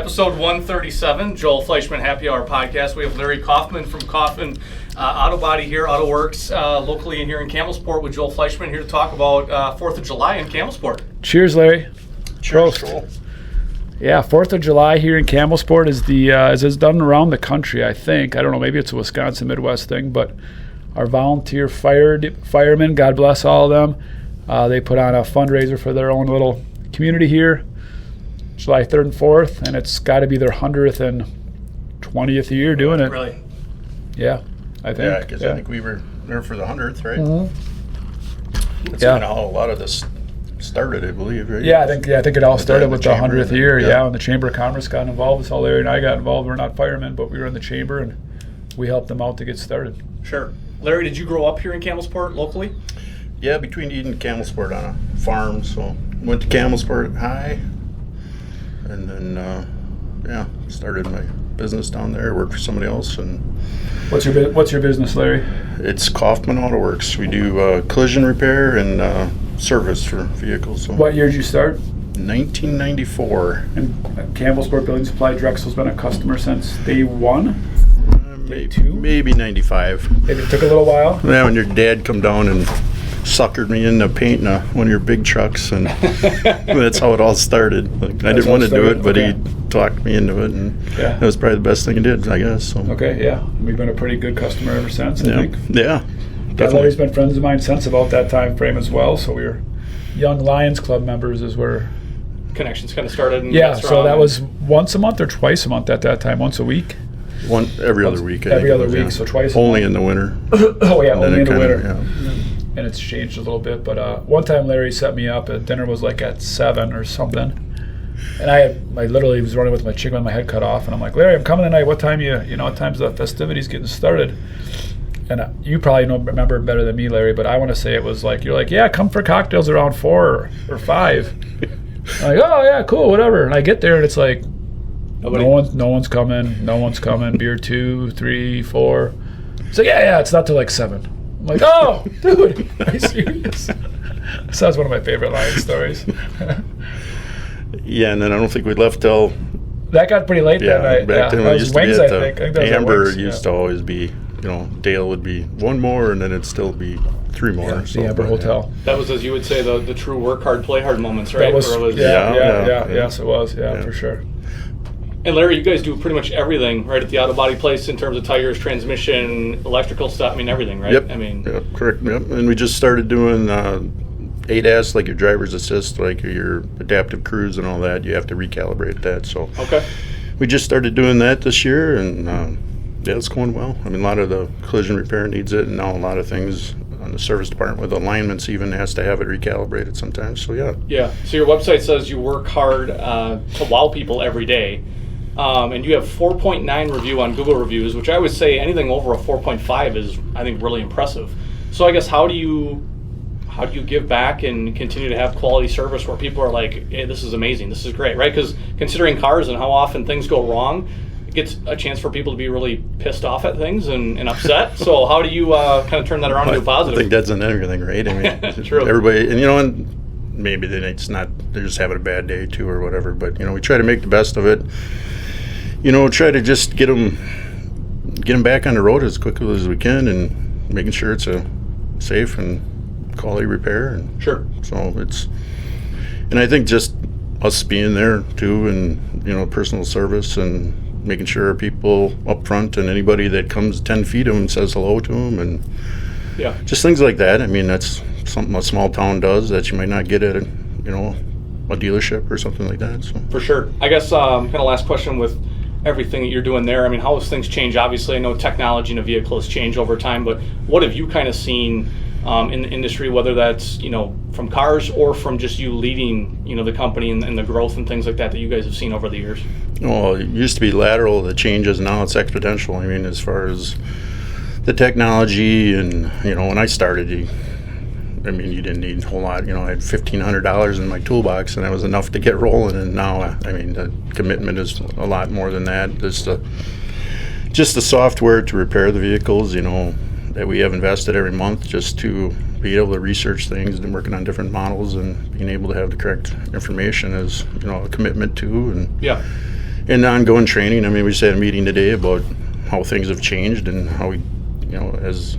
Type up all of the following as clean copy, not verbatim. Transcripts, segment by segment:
Episode 137, Joel Fleischman Happy Hour Podcast. We have Larry Koffman from Koffman AutoWorks locally here in Campbellsport with Joel Fleischman here to talk about 4th of July in Campbellsport. Cheers, Larry. Cheers, Joel. Yeah, 4th of July here in Campbellsport is as it's done around the country, I think. I don't know, maybe it's a Wisconsin Midwest thing, but our volunteer firemen, God bless all of them, they put on a fundraiser for their own little community here, July 3rd and 4th, and it's got to be their 100th and 20th year doing it. Really? Yeah, I think. Yeah, because I think we were there for the 100th, right? Mm-hmm. That's kind of how a lot of this started, I believe, right? Yeah, I think it all started with the 100th year. Yeah, when the Chamber of Commerce got involved. That's how Larry and I got involved. We're not firemen, but we were in the chamber, and we helped them out to get started. Sure. Larry, did you grow up here in Campbellsport locally? Yeah, between Eden and Campbellsport on a farm. So went to Campbellsport High, and then started my business down there. Worked for somebody else. And What's your business, Larry? it's Koffman AutoWorks. We do collision repair and service for vehicles. So What year did you start? 1994. And Campbellsport Building Supply, Drexel's been a customer since day one. Maybe 95. It took a little while. Yeah, when your dad come down and suckered me into painting one of your big trucks, and that's how it all started. I didn't want to do it, but he talked me into it, and that was probably the best thing he did, I guess. So. Okay, yeah. We've been a pretty good customer ever since, I think. Yeah. Larry's been friends of mine since about that time frame as well, so we were young Lions Club members is where Connections kind of started. Yeah, so that was once a month or twice a month at that time, once a week? Every other week. Every other week, so twice a Only month. in the winter. Oh, yeah, only in the winter. Yeah. And it's changed a little bit, but one time Larry set me up, and dinner was like at 7 or something, and I literally was running with my chicken with my head cut off, and I'm like, Larry, I'm coming tonight. What time what time's the festivities getting started? And you probably remember better than me, Larry, but I want to say it was like, you're like, yeah, come for cocktails around 4 or 5. I'm like, oh yeah, cool, whatever. And I get there and it's like, no one's coming. Beer 2, 3, 4. So yeah, it's not till like 7. I'm like, oh, dude, are you serious? So that's one of my favorite Lion stories. Yeah, and then I don't think we left till. That got pretty late that night. Back then we used to Wings, be at I think that was Amber Wings, used to always be. Dale would be one more, and then it'd still be 3 more. Yeah, the Amber Hotel. That was, as you would say, the true work hard, play hard moments, right? That was, yes, it was, Yeah. for sure. And Larry, you guys do pretty much everything right at the auto body place in terms of tires, transmission, electrical stuff. I mean, everything, right? Yep. Yep, correct. Yep. And we just started doing ADAS, like your driver's assist, like your adaptive cruise and all that. You have to recalibrate that. So we just started doing that this year, and it's going well. I mean, a lot of the collision repair needs it, and now a lot of things on the service department with alignments even has to have it recalibrated sometimes. So yeah. So your website says you work hard to wow people every day. And you have 4.9 review on Google reviews, which I would say anything over a 4.5 is, I think, really impressive. So I guess how do you give back and continue to have quality service where people are like, hey, this is amazing, this is great, right? Because considering cars and how often things go wrong, it gets a chance for people to be really pissed off at things and upset. So how do you kind of turn that around into a positive? I think that's in everything, right? I mean, True. Everybody, and maybe they're just having a bad day too or whatever, but we try to make the best of it. Try to just get them back on the road as quickly as we can, and making sure it's a safe and quality repair. And sure. So and I think just us being there too, and personal service and making sure people up front and anybody that comes 10 feet of them says hello to them, and just things like that. I mean, that's something a small town does that you might not get at a dealership or something like that. So for sure. I guess kind of last question with everything that you're doing there. I mean, how has things changed? Obviously, I know technology in a vehicle has changed over time, but what have you kind of seen in the industry, whether that's from cars or from just you leading the company and the growth and things like that you guys have seen over the years? Well, it used to be lateral, the changes, now it's exponential. I mean, as far as the technology, and when I started, you didn't need a whole lot. I had $1,500 in my toolbox, and that was enough to get rolling. And now, the commitment is a lot more than that. Just the software to repair the vehicles, that we have invested every month just to be able to research things and working on different models and being able to have the correct information is, a commitment to. And And ongoing training. I mean, we just had a meeting today about how things have changed and how we, as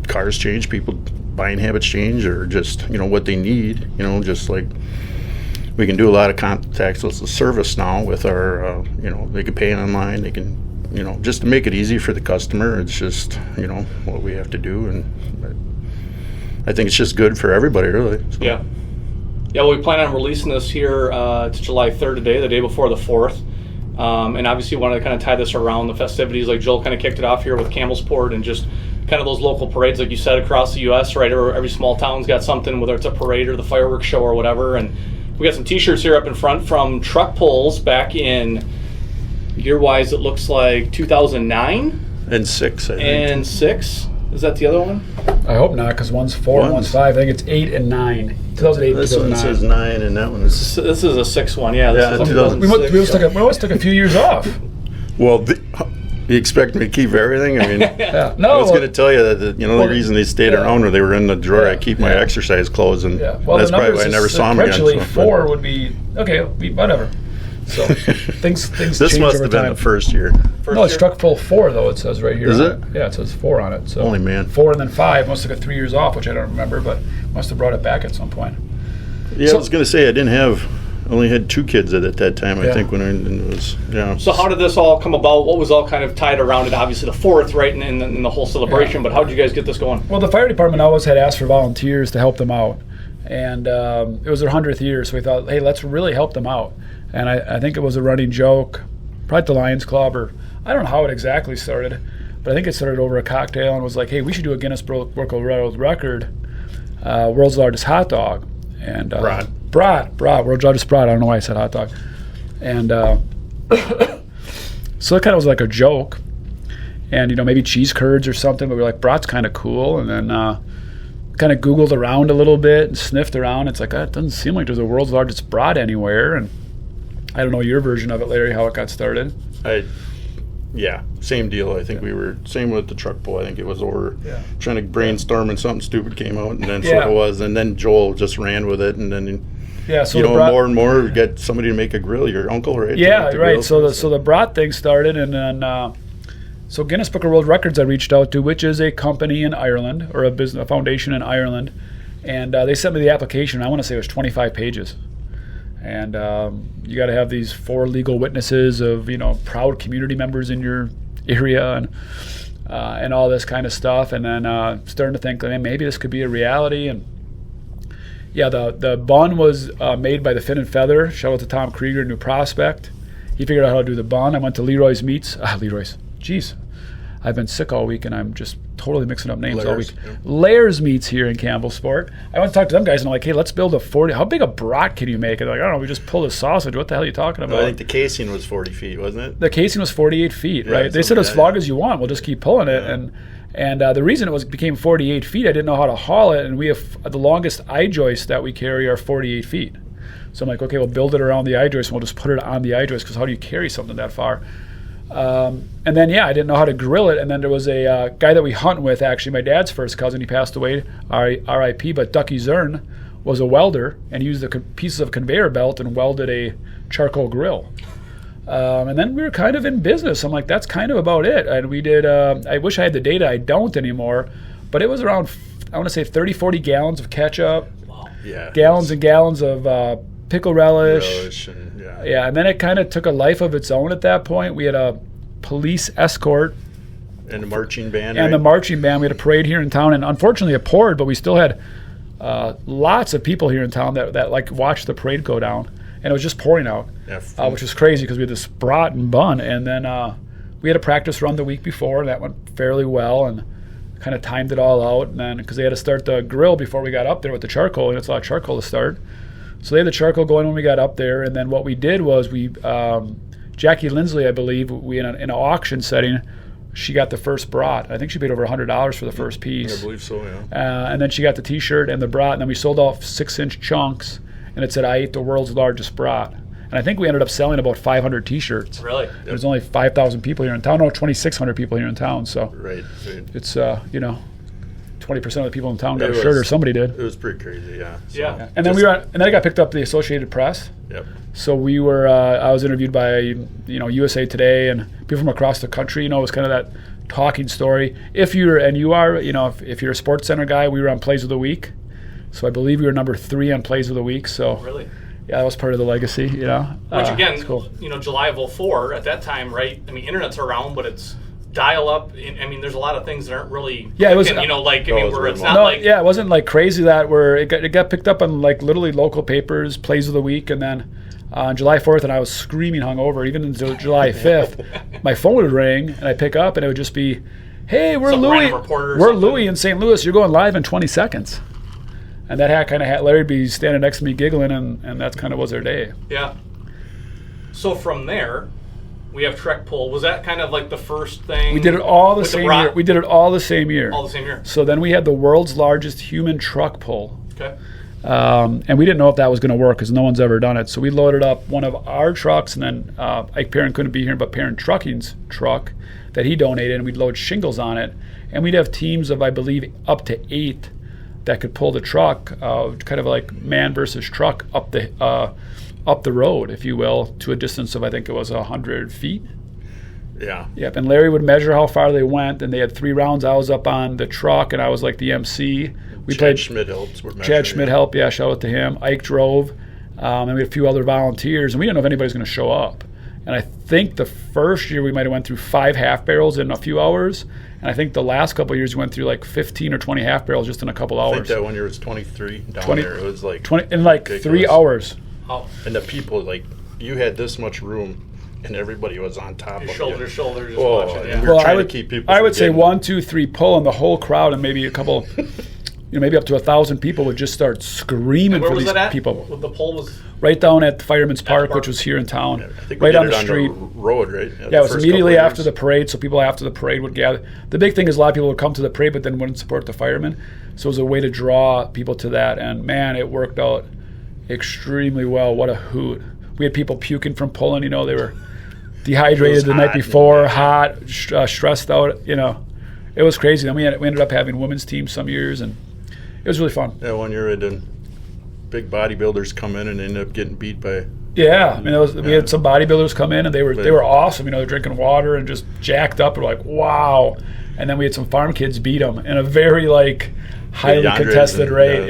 cars change, people buying habits change, or just, what they need, just like we can do a lot of contactless service now with our, they can pay online, they can, just to make it easy for the customer. It's just, what we have to do. And I think it's just good for everybody, really. So. Yeah. Yeah, well, we plan on releasing this here to July 3rd today, the day before the 4th. And obviously wanted to kind of tie this around the festivities, like Joel kind of kicked it off here with Campbellsport and just kind of those local parades, like you said, across the U.S., right? Every small town's got something, whether it's a parade or the fireworks show or whatever. And we got some T-shirts here up in front from Truck Pulls back in, year-wise, it looks like 2009? And 6, I think. And 6? Is that the other one? I hope not, because one's 4 and one's 5. I think it's 8 and 9. 2008, this 2009. one says 9, and that one is... This is a 6 one, yeah. Yeah, This is 2006. We always took a few years off. Well, you expect me to keep everything? I mean, Yeah. I was going to tell you that the reason they stayed around, or they were in the drawer, I keep my exercise clothes, and that's probably why I never saw them again. Eventually, 4 would be, okay, whatever. So things This change must over have been time. the first year. No, it's Truck Pull 4, though, it says right here. Is it? Yeah, it says 4 on it. So Holy man. 4 and then 5. Must have got 3 years off, which I don't remember, but must have brought it back at some point. Yeah, I was going to say, only had 2 kids at that time, I think, when it was, So how did this all come about? What was all kind of tied around it? Obviously the 4th, right, and the whole celebration, but how did you guys get this going? Well, the fire department always had asked for volunteers to help them out. And it was their 100th year, so we thought, hey, let's really help them out. And I think it was a running joke, probably at the Lions Club, or I don't know how it exactly started, but I think it started over a cocktail and was like, hey, we should do a Guinness Book of World Record, world's largest hot dog. And Brat, world's largest brat. I don't know why I said hot dog. And so it kind of was like a joke. And, maybe cheese curds or something, but we were like, brat's kind of cool. And then kind of Googled around a little bit and sniffed around. It's like, it doesn't seem like there's a world's largest brat anywhere. And I don't know your version of it, Larry, how it got started. Yeah, same deal. I think we were, same with the Truck Pull. I think it was over trying to brainstorm and something stupid came out, and then so it was. And then Joel just ran with it, and then, so more and more, we get somebody to make a grill, your uncle, right? Yeah, right. So the brat thing started, and then, so Guinness Book of World Records I reached out to, which is a company in Ireland, or a foundation in Ireland, and they sent me the application. I want to say it was 25 pages. And you got to have these 4 legal witnesses of, proud community members in your area and all this kind of stuff. And then starting to think, maybe this could be a reality. And yeah, the bun was made by the Fin and Feather. Shout out to Tom Krieger, New Prospect. He figured out how to do the bun. I went to Leroy's Meats. Leroy's. Jeez. I've been sick all week, and I'm just totally mixing up names all week. Yeah. Lair's Meats here in Campbellsport. I went to talk to them guys, and I'm like, hey, let's build a 40. How big a brat can you make? And they're like, I don't know, we just pulled a sausage. What the hell are you talking about? I think the casing was 40 feet, wasn't it? The casing was 48 feet, right? They said as long as you want, we'll just keep pulling it. Yeah. And the reason it became 48 feet, I didn't know how to haul it, and we have the longest I-joists that we carry are 48 feet. So I'm like, okay, we'll build it around the I-joist, and we'll just put it on the I-joist, because how do you carry something that far? And then, I didn't know how to grill it. And then there was a guy that we hunt with, actually, my dad's first cousin. He passed away, R.I.P., but Ducky Zern was a welder and used the pieces of conveyor belt and welded a charcoal grill. And then we were kind of in business. I'm like, that's kind of about it. And we did, I wish I had the data. I don't anymore. But it was around, I want to say, 30, 40 gallons of ketchup, gallons and gallons of pickle relish. And then it kind of took a life of its own at that point. We had a police escort. And a marching band. And the marching band. We had a parade here in town, and unfortunately it poured, but we still had lots of people here in town that like watched the parade go down. And it was just pouring out, which was crazy because we had this brat and bun. And then we had a practice run the week before, and that went fairly well, and kind of timed it all out. And then because they had to start the grill before we got up there with the charcoal, and it's a lot of charcoal to start. So they had the charcoal going when we got up there, and then what we did was Jackie Lindsley, I believe, we in an auction setting, she got the first brat. I think she paid over $100 for the first piece. I believe so, yeah. And then she got the T-shirt and the brat, and then we sold off 6-inch chunks, and it said, I ate the world's largest brat. And I think we ended up selling about 500 T-shirts. Really? There's only 5,000 people here in town. No, 2,600 people here in town. So right. it's, 20% of the people in town got It a shirt, was- or somebody did. It was pretty crazy, yeah. So, Yeah. And then and then I got picked up to the Associated Press. Yep. So we were, I was interviewed by, USA Today and people from across the country. It was kind of that talking story. If you're a Sports Center guy, we were on Plays of the Week. So I believe we were number 3 on Plays of the Week. So Really? yeah, that was part of the legacy, Which again, it's cool. July of 04, at that time, right? I mean, internet's around, but it's dial up. I mean, there's a lot of things that aren't really. Yeah, it was. Where it's not No, like. yeah, it wasn't like crazy that where it got picked up on like literally local papers, Plays of the Week, and then on July 4th, and I was screaming hungover. Even until July 5th, my phone would ring, and I'd pick up, and it would just be, "Hey, we're Some Louis. random reporter or We're something. Louis in St. Louis. You're going live in 20 seconds." And that kind of had Larry'd be standing next to me giggling, and that kind of was their day. Yeah. So from there, we have Trek Pull. Was that kind of like the first thing? We did it all the with same year. We did it all the same year. All the same year. So then we had the world's largest human truck pull. Okay. And we didn't know if that was going to work because no one's ever done it. So we loaded up one of our trucks, and then Ike Perrin couldn't be here, but Perrin Trucking's truck that he donated, and we'd load shingles on it. And we'd have teams of, I believe, up to 8 that could pull the truck, kind of like man versus truck up the road, if you will, to a distance of, I think it was 100 feet. Yeah. Yep, and Larry would measure how far they went, and they had 3 rounds. I was up on the truck, and I was like the MC. Chad Schmidt helps. Chad Schmidt helped, yeah, shout out to him. Ike drove, and we had a few other volunteers, and we didn't know if anybody was going to show up. And I think the first year we might have went through 5 half barrels in a few hours, and I think the last couple of years we went through like 15 or 20 half barrels just in a couple I hours. think that one year was 23 down there. It was like 20 in like ridiculous. 3 hours. Oh. And the people, like, you had this much room, and everybody was on top of Shoulder to you. shoulder, just Oh, watching. and Yeah. we were trying to keep people. I would say from 1, 2, 3 pull, and the whole crowd, and maybe a couple, maybe up to 1,000 people would just start screaming Where for was these that at? people. The pole was. Right down at the Fireman's Park, park. which was here in town, I think we right did on it the street. road, right? Yeah, it was immediately after the parade, so people after the parade would gather. The big thing is a lot of people would come to the parade, but then wouldn't support the firemen. So it was a way to draw people to that, and man, it worked out extremely well. What a hoot! We had people puking from pulling. They were dehydrated the night before, hot, stressed out. It was crazy. Then we ended up having women's teams some years, and it was really fun. Yeah, one year we had big bodybuilders come in and ended up getting beat by. Yeah, we had some bodybuilders come in, and they were awesome. They're drinking water and just jacked up. We're like, wow. And then we had some farm kids beat them in a very highly contested rate.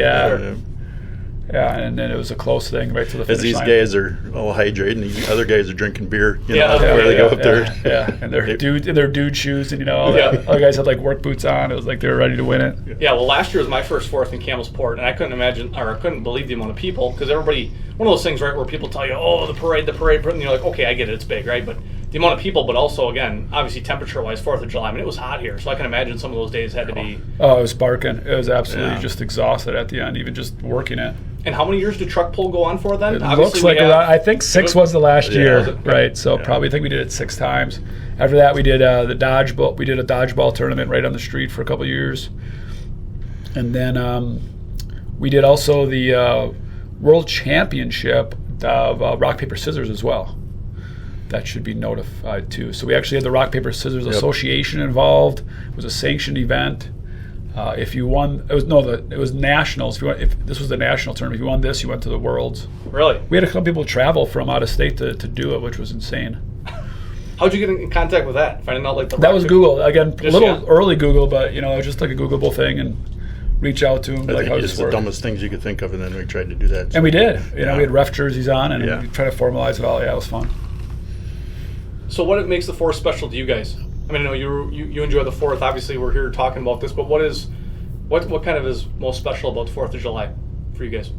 Yeah, and then it was a close thing right to the finish As these line. guys are all hydrating, these other guys are drinking beer. Yeah, before they go up there. Yeah, and their dude shoes, and all that. Other guys had work boots on. It was like they were ready to win it. Yeah, well, last year was my first Fourth in Campbellsport, and I couldn't believe the amount of people, because everybody, one of those things, right, where people tell you, oh, the parade, and you're like, okay, I get it, it's big, right? But the amount of people, but also, again, obviously temperature-wise, 4th of July, it was hot here, so I can imagine some of those days had to be. Oh, it was barking. It was absolutely just exhausted at the end, even just working it. And how many years did Truck Pull go on for then? It looks like I think 6 was the last year, right? So probably I think we did it 6 times. After that, we did the Dodgeball. We did a Dodgeball Tournament right on the street for a couple of years, and then we did also the World Championship of Rock Paper Scissors as well. That should be notified too. So we actually had the Rock Paper Scissors Association involved. It was a sanctioned event. If you won, it was nationals. If this was the national tournament, if you won this, you went to the Worlds. Really? We had a couple people travel from out of state to do it, which was insane. How'd you get in contact with that? Finding out that was Google again, early Google, but it was just like a Googleable thing, and reach out to them. I think it's the dumbest things you could think of, and then we tried to do that. And we did. We had ref jerseys on, and we tried to formalize it all. Yeah, it was fun. So what makes the 4th special to you guys? I mean, I know you enjoy the 4th. Obviously, we're here talking about this, but what kind of is most special about the 4th of July for you guys?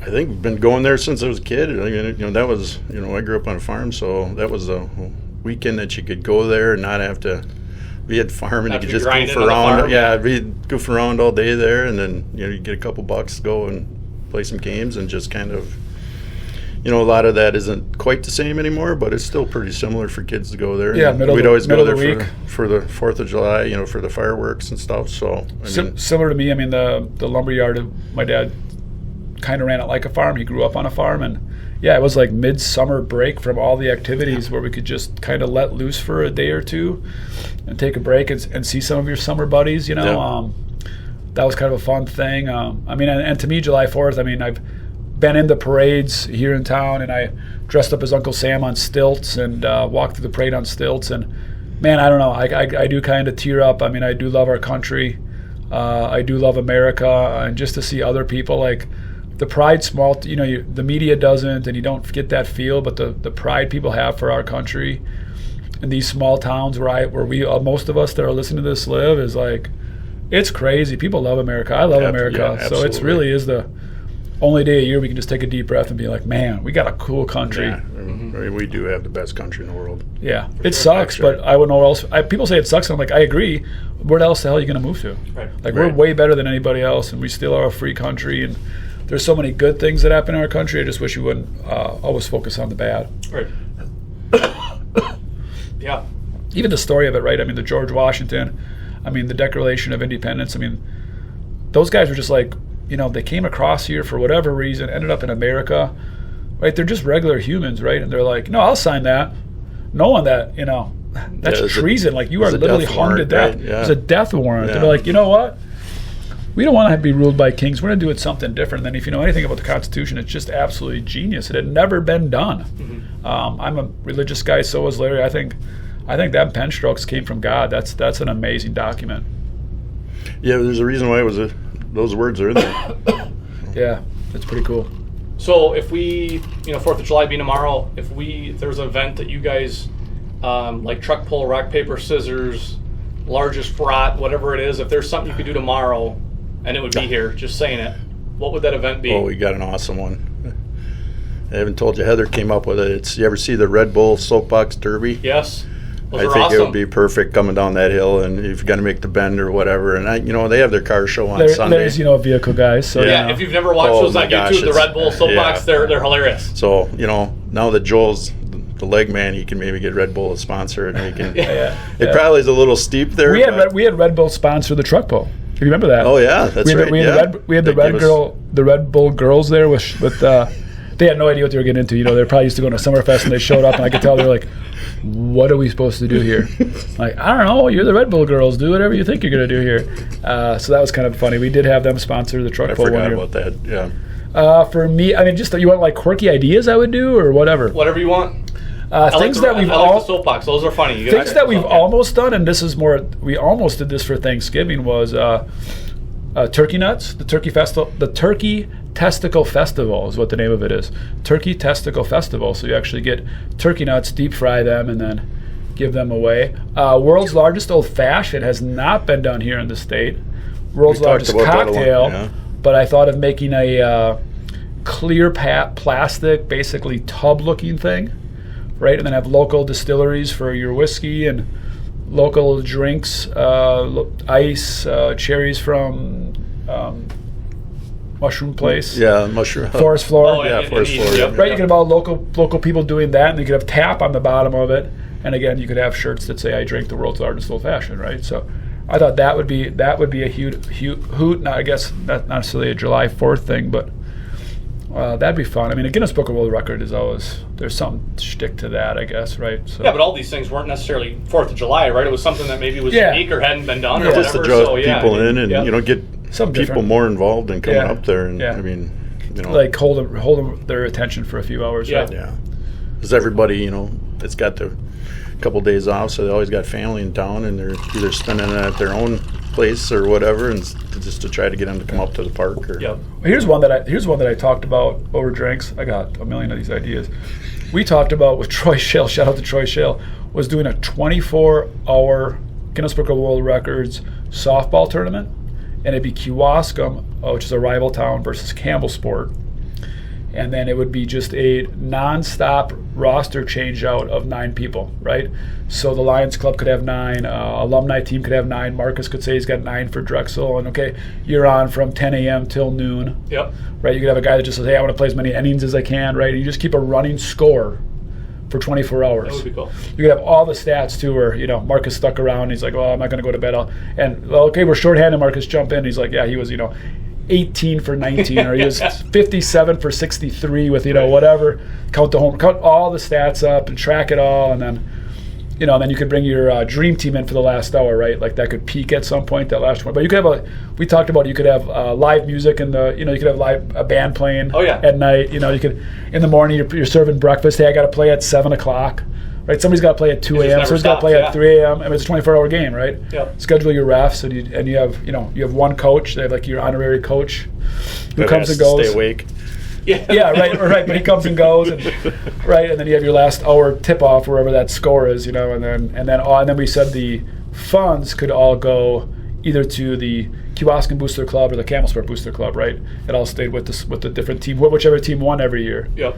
I think we've been going there since I was a kid. That was, I grew up on a farm, so that was a weekend that you could go there and not have to be at the farm, and you could just goof around. Yeah, be goofing around all day there, and then you get a couple bucks to go and play some games, and just kind of. A lot of that isn't quite the same anymore, but it's still pretty similar for kids to go there. Yeah, we'd always go there week. for the 4th of July, for the fireworks and stuff. So similar to me, the lumberyard my dad kind of ran it like a farm. He grew up on a farm, and yeah, it was like midsummer break from all the activities where we could just kind of let loose for a day or two and take a break and see some of your summer buddies, you know. That was kind of a fun thing. I mean, and to me, July 4th, I mean, I've been in the parades here in town, and I dressed up as Uncle Sam on stilts and walked through the parade on stilts. And man, I don't know, I do kind of tear up. I mean, I do love our country. I do love America, and just to see other people, like the pride, small, you know, the media doesn't, and you don't get that feel, but the pride people have for our country in these small towns where we most of us that are listening to this live is like, it's crazy. People love America. I love America. Yeah, so it really is the only day a year we can just take a deep breath and be like, man, we got a cool country. Yeah. I mean, we do have the best country in the world. Yeah, it sucks, but I wouldn't know where else. People say it sucks, and I'm like, I agree. Where else the hell are you going to move to? Right. Like, we're way better than anybody else, and we still are a free country, and there's so many good things that happen in our country. I just wish you wouldn't always focus on the bad. Right. Yeah. Even the story of it, right? I mean, the George Washington, I mean, the Declaration of Independence. I mean, those guys were just like, you know, they came across here for whatever reason, ended up in America, right? They're just regular humans, right? And they're like, no, I'll sign that. Knowing that, you know, that's treason. Like, you are literally hung to death. Right? Yeah. It's a death warrant. Yeah. They're like, you know what? We don't want to be ruled by kings. We're going to do it something different. Than if you know anything about the Constitution, it's just absolutely genius. It had never been done. Mm-hmm. I'm a religious guy, so was Larry. I think that pen strokes came from God. That's an amazing document. Yeah, there's a reason why those words are in there. Yeah, that's pretty cool. So if we, 4th of July being tomorrow, if there's an event that you guys, like truck pull, rock, paper, scissors, largest brat, whatever it is, if there's something you could do tomorrow, and it would be here, just saying it, what would that event be? Oh, we got an awesome one. I haven't told you, Heather came up with it. You ever see the Red Bull Soapbox Derby? Yes. Those I are think awesome. it would be perfect coming down that hill, and if you're going to make the bend or whatever. And they have their car show on Sunday. There's vehicle guys. So yeah, if you've never watched those on YouTube, the Red Bull Soapbox, they're hilarious. So now that Joel's the leg man, he can maybe get Red Bull to sponsor it. And he can. It probably is a little steep there. We had Red Bull sponsor the truck pull. If you remember that. Oh yeah, that's right. We had the Red Bull girls there with they had no idea what they were getting into. They probably used to go to Summerfest, and they showed up, and I could tell they were like, what are we supposed to do here? Like, I don't know. You're the Red Bull girls. Do whatever you think you're going to do here. So that was kind of funny. We did have them sponsor the truck pull one year. I forgot about that, yeah. For me, I mean, just you want like quirky ideas I would do or whatever? Whatever you want. Things that we've the soapbox. Those are funny. Things that we've almost done, and this is more, we almost did this for Thanksgiving, was turkey nuts, the turkey festival, the Turkey Testicle Festival is what the name of it is. Turkey Testicle Festival. So you actually get turkey nuts, deep fry them, and then give them away. World's largest old fashioned has not been done here in the state. World's largest cocktail, but I thought of making a clear plastic, basically tub-looking thing, right? And then have local distilleries for your whiskey and local drinks, ice, cherries from Mushroom Place. Yeah, Mushroom. Forest Floor. Forest Floor. Yep. Right, you could have all local people doing that, and you could have tap on the bottom of it. And again, you could have shirts that say, I drink the world's largest old fashioned, right? So I thought that would be a huge hoot. Now, I guess not necessarily a July 4th thing, but that'd be fun. I mean, a Guinness Book of World Record is always, there's some shtick to that, I guess, right? So. Yeah, but all these things weren't necessarily 4th of July, right? It was something that maybe was unique or hadn't been done or whatever. Just to draw people in and, get some people more involved in coming up there. And I mean, like hold them their attention for a few hours. Yeah. Right? Yeah. Because everybody, it's got their couple days off, so they always got family in town, and they're either spending it at their own place or whatever, and just to try to get them to come up to the park. Or Here's one that I talked about over drinks. I got a million of these ideas. We talked about with Troy Shale. Shout out to Troy Shale. Was doing a 24-hour Guinness Book of World Records softball tournament, and it'd be Kewaskum, which is a rival town, versus Campbellsport. And then it would be just a non-stop roster change-out of 9 people, right? So the Lions Club could have 9, alumni team could have 9, Marcus could say he's got 9 for Drexel, and okay, you're on from 10 a.m. till noon. Yep. Right, you could have a guy that just says, hey, I want to play as many innings as I can, right? And you just keep a running score for 24 hours. That would be cool. You could have all the stats, too, where, Marcus stuck around, he's like, well, I'm not going to go to bed. And, okay, we're shorthanded, Marcus, jump in. He's like, yeah, he was, 18 for 19, or he was 57 for 63 with, whatever. Count all the stats up and track it all, and then, then you could bring your dream team in for the last hour, right? Like that could peak at some point, that last one. But you could have we talked about, you could have live music and you could have a band playing at night. You could, in the morning, you're serving breakfast. Hey, I got to play at 7 o'clock. Right, somebody's got to play at 2 a.m. Somebody's got to play at 3 a.m. I mean, it's a 24-hour game, right? Yep. Schedule your refs, and you have one coach. They have like your honorary coach who comes and goes. Stay awake. Yeah, right. But he comes and goes, and then you have your last hour tip-off wherever that score is, and then we said the funds could all go either to the Kewaskum Booster Club or the Campbellsport Booster Club, right? It all stayed with the different team, whichever team won every year. Yep.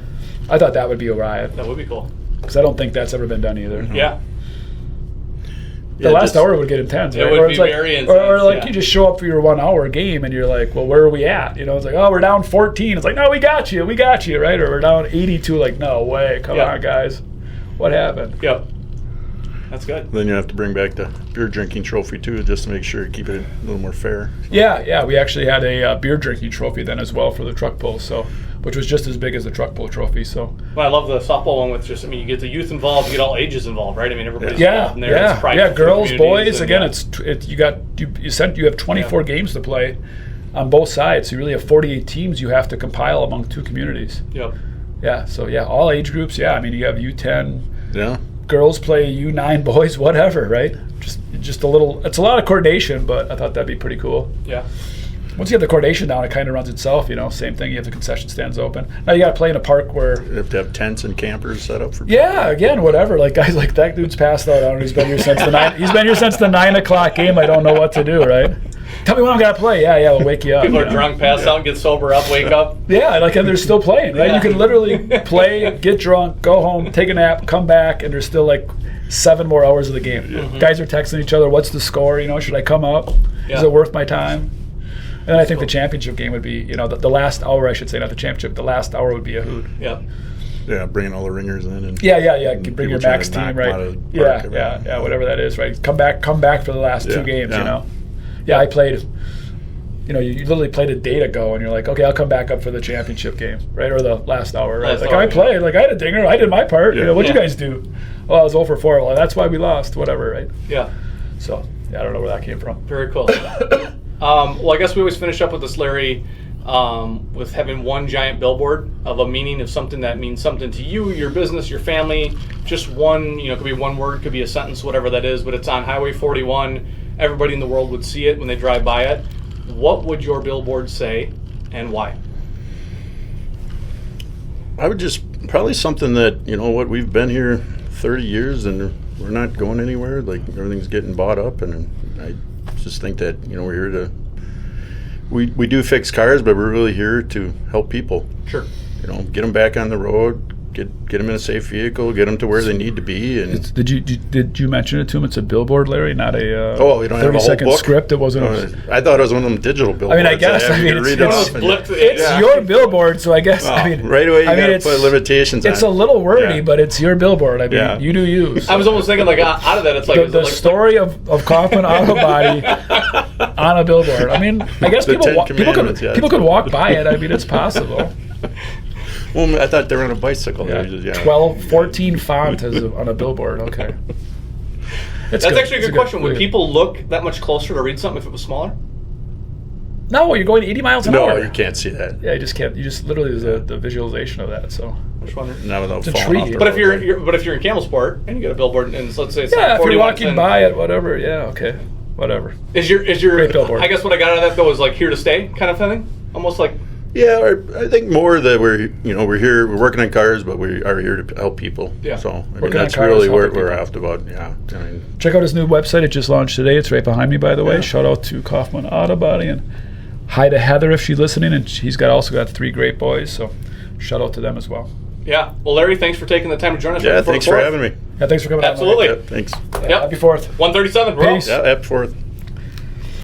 I thought that would be a riot. That would be cool. Because I don't think that's ever been done either. Yeah. The last hour would get intense, right? It would be very intense. Or you just show up for your 1 hour game and you're like, well, where are we at? It's like, oh, we're down 14. It's like, no, we got you, right? Or we're down 82. Like, no way, come on, guys, what happened? Yep. That's good. Then you have to bring back the beer drinking trophy too, just to make sure you keep it a little more fair. Yeah. We actually had a beer drinking trophy then as well for the truck pull, which was just as big as the truck pull trophy. So. Well, I love the softball one with you get the youth involved, you get all ages involved, right? I mean, everybody's involved in there. Yeah, girls, boys. Again, you have 24 games to play on both sides. So you really have 48 teams you have to compile among two communities. Yep. Yeah. So all age groups. Yeah. I mean, you have U10. Yeah. Girls play U9, boys, whatever, right? Just a little. It's a lot of coordination, but I thought that'd be pretty cool. Yeah. Once you have the coordination down, it kind of runs itself. Same thing. You have the concession stands open. Now you got to play in a park where you have to have tents and campers set up for people. Yeah, again, whatever. Like guys, like that dude's passed out. I don't know. He's been here since the 9 o'clock game. I don't know what to do. Right? Tell me when I'm gonna play. Yeah, we'll wake you up. People are drunk, pass out, get sober up, wake up. Yeah, and they're still playing, right? You can literally play, get drunk, go home, take a nap, come back, and there's still like 7 more hours of the game. Mm-hmm. Guys are texting each other, what's the score? Should I come up? Is it worth my time? And I think the championship game would be, the last hour, I should say, not the championship, the last hour would be a hoot. Yeah. Yeah, bringing all the ringers in. And bring your max team, right? Yeah, whatever that is, right? Come back for the last 2 games, Yeah, I played, you literally played a day to go, and you're like, okay, I'll come back up for the championship game, right? Or the last hour, right? I played, I had a dinger, I did my part. What'd you guys do? Well, I was 0 for 4. Well, that's why we lost, whatever, right? Yeah. So, I don't know where that came from. Very cool. Well, I guess we always finish up with this, Larry, with having one giant billboard of a meaning of something that means something to you, your business, your family. Just one, could be one word, could be a sentence, whatever that is, but it's on Highway 41. Everybody in the world would see it when they drive by it. What would your billboard say and why? I would just probably something that, we've been here 30 years and we're not going anywhere. Like everything's getting bought up, and I just think that, we're here to, we do fix cars, but we're really here to help people. Sure. Get them back on the road, get them in a safe vehicle, get them to where they need to be. And did you mention it to him? It's a billboard, Larry, not a you don't have a whole book? Script. It wasn't. I thought it was one of them digital billboards. I guess. It's your billboard, so I guess. Right away you got to put limitations on it. It's a little wordy, but it's your billboard. You do you. So. I was almost thinking out of that, it's like the story of Koffman Auto Body on a billboard. I guess people could walk by it. It's possible. Well, I thought they were on a bicycle. 14 font is on a billboard. Okay. That's actually a good question. Would people look that much closer to read something if it was smaller? No, you're going 80 miles an hour. No, you can't see that. Yeah, you just can't. You just literally there's the visualization of that. So I'm just wondering. Not without falling off the road. But if you're in Campbellsport and you got a billboard, and let's say it's if you're walking by it, whatever. Yeah, okay, whatever. Is your great billboard? I guess what I got out of that though is like here to stay kind of thing, almost like. Yeah, I think more that we're here, we're working on cars, but we are here to help people. Yeah. So that's really what we're after about. Yeah. Check out his new website. It just launched today. It's right behind me, by the way. Shout out to Koffman Auto Body, and hi to Heather if she's listening. And he's also got 3 great boys, so shout out to them as well. Yeah. Well, Larry, thanks for taking the time to join us. Yeah, thanks for having me. Yeah, thanks for coming. Absolutely. Thanks. Happy 4th. 137. Peace. Yeah, happy 4th.